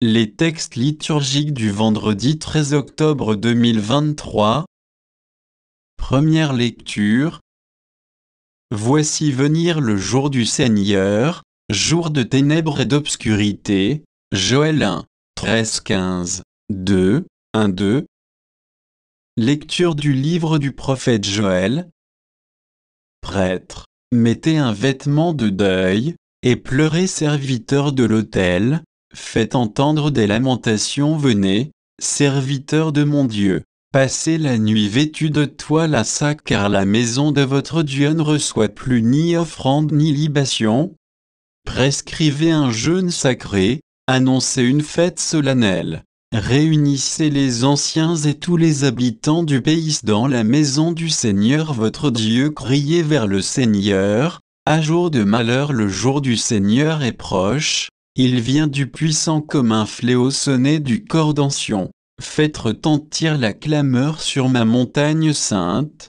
Les textes liturgiques du vendredi 13 octobre 2023. Première lecture. Voici venir le jour du Seigneur, jour de ténèbres et d'obscurité. Joël 1, 13-15, 2, 1-2. Lecture du livre du prophète Joël. Prêtres, mettez un vêtement de deuil, et pleurez serviteurs de l'autel, faites entendre des lamentations, venez, serviteurs de mon Dieu, passez la nuit vêtus de toile à sac, car la maison de votre Dieu ne reçoit plus ni offrande ni libation. Prescrivez un jeûne sacré, annoncez une fête solennelle. Réunissez les anciens et tous les habitants du pays dans la maison du Seigneur votre Dieu. Criez vers le Seigneur, à jour de malheur le jour du Seigneur est proche, il vient du puissant comme un fléau sonné du cordention. Faites retentir la clameur sur ma montagne sainte.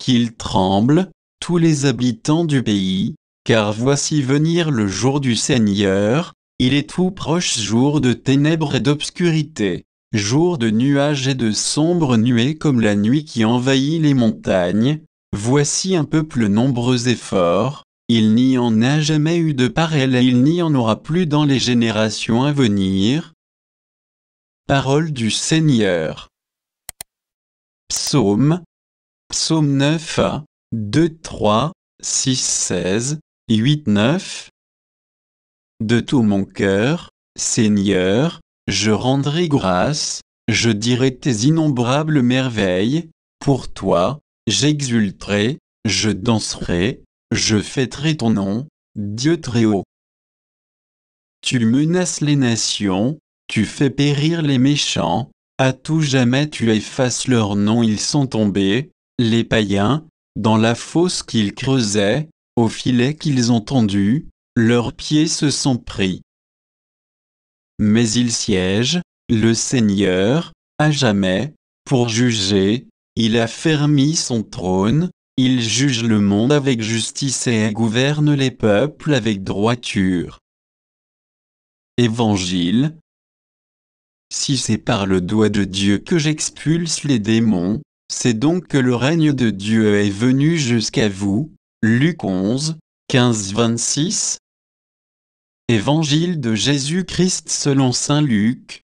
Qu'ils tremblent, tous les habitants du pays, car voici venir le jour du Seigneur. Il est tout proche, jour de ténèbres et d'obscurité, jour de nuages et de sombres nuées comme la nuit qui envahit les montagnes. Voici un peuple nombreux et fort, il n'y en a jamais eu de pareil et il n'y en aura plus dans les générations à venir. Parole du Seigneur. Psaume 9, 2, 3, 6, 16, 8, 9. De tout mon cœur, Seigneur, je rendrai grâce, je dirai tes innombrables merveilles, pour toi, j'exulterai, je danserai, je fêterai ton nom, Dieu très haut. Tu menaces les nations, tu fais périr les méchants, à tout jamais tu effaces leur nom, ils sont tombés, les païens, dans la fosse qu'ils creusaient, au filet qu'ils ont tendu. Leurs pieds se sont pris. Mais il siège, le Seigneur, à jamais, pour juger, il a fermi son trône, il juge le monde avec justice et gouverne les peuples avec droiture. Évangile. Si c'est par le doigt de Dieu que j'expulse les démons, c'est donc que le règne de Dieu est venu jusqu'à vous. Luc 11, 15-26. Évangile de Jésus-Christ selon saint Luc.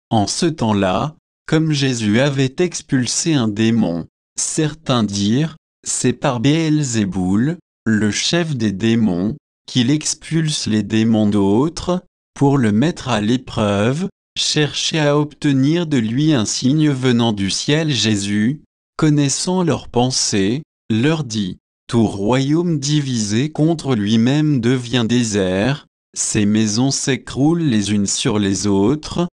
En ce temps-là, comme Jésus avait expulsé un démon, certains dirent, c'est par Béelzéboul, le chef des démons, qu'il expulse les démons. D'autres, pour le mettre à l'épreuve, cherchaient à obtenir de lui un signe venant du ciel. Jésus, connaissant leurs pensées, leur dit, tout royaume divisé contre lui-même devient désert, ses maisons s'écroulent les unes sur les autres.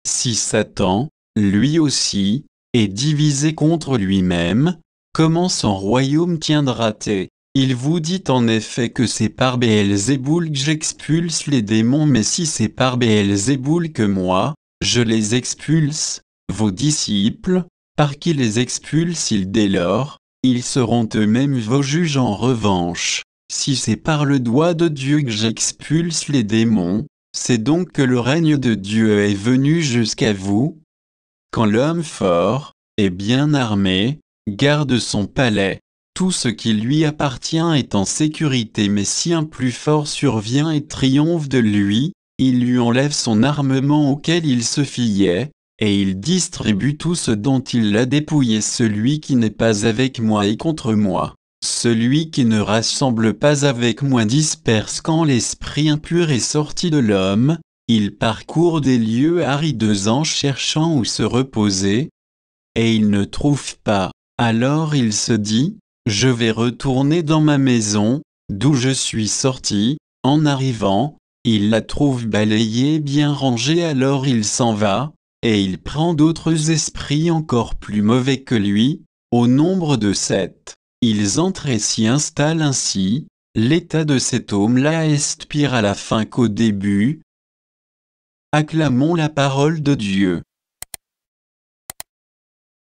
Si Satan, lui aussi, est divisé contre lui-même, comment son royaume tiendra-t-il? Il vous dit en effet que c'est par Béelzéboul que j'expulse les démons, mais si c'est par Béelzéboul que moi, je les expulse, vos disciples, par qui les expulsent-ils dès lors? Ils seront eux-mêmes vos juges en revanche. Si c'est par le doigt de Dieu que j'expulse les démons, c'est donc que le règne de Dieu est venu jusqu'à vous. Quand l'homme fort, et bien armé, garde son palais, tout ce qui lui appartient est en sécurité, mais si un plus fort survient et triomphe de lui, il lui enlève son armement auquel il se fiait, et il distribue tout ce dont il l'a dépouillé. Celui qui n'est pas avec moi est contre moi. Celui qui ne rassemble pas avec moi disperse. Quand l'esprit impur est sorti de l'homme, il parcourt des lieux arides en cherchant où se reposer, et il ne trouve pas. Alors il se dit, je vais retourner dans ma maison, d'où je suis sorti. En arrivant, il la trouve balayée, bien rangée, alors il s'en va. Et il prend d'autres esprits encore plus mauvais que lui, au nombre de 7. Ils entrent et s'y installent ainsi. L'état de cet homme-là est pire à la fin qu'au début. Acclamons la parole de Dieu.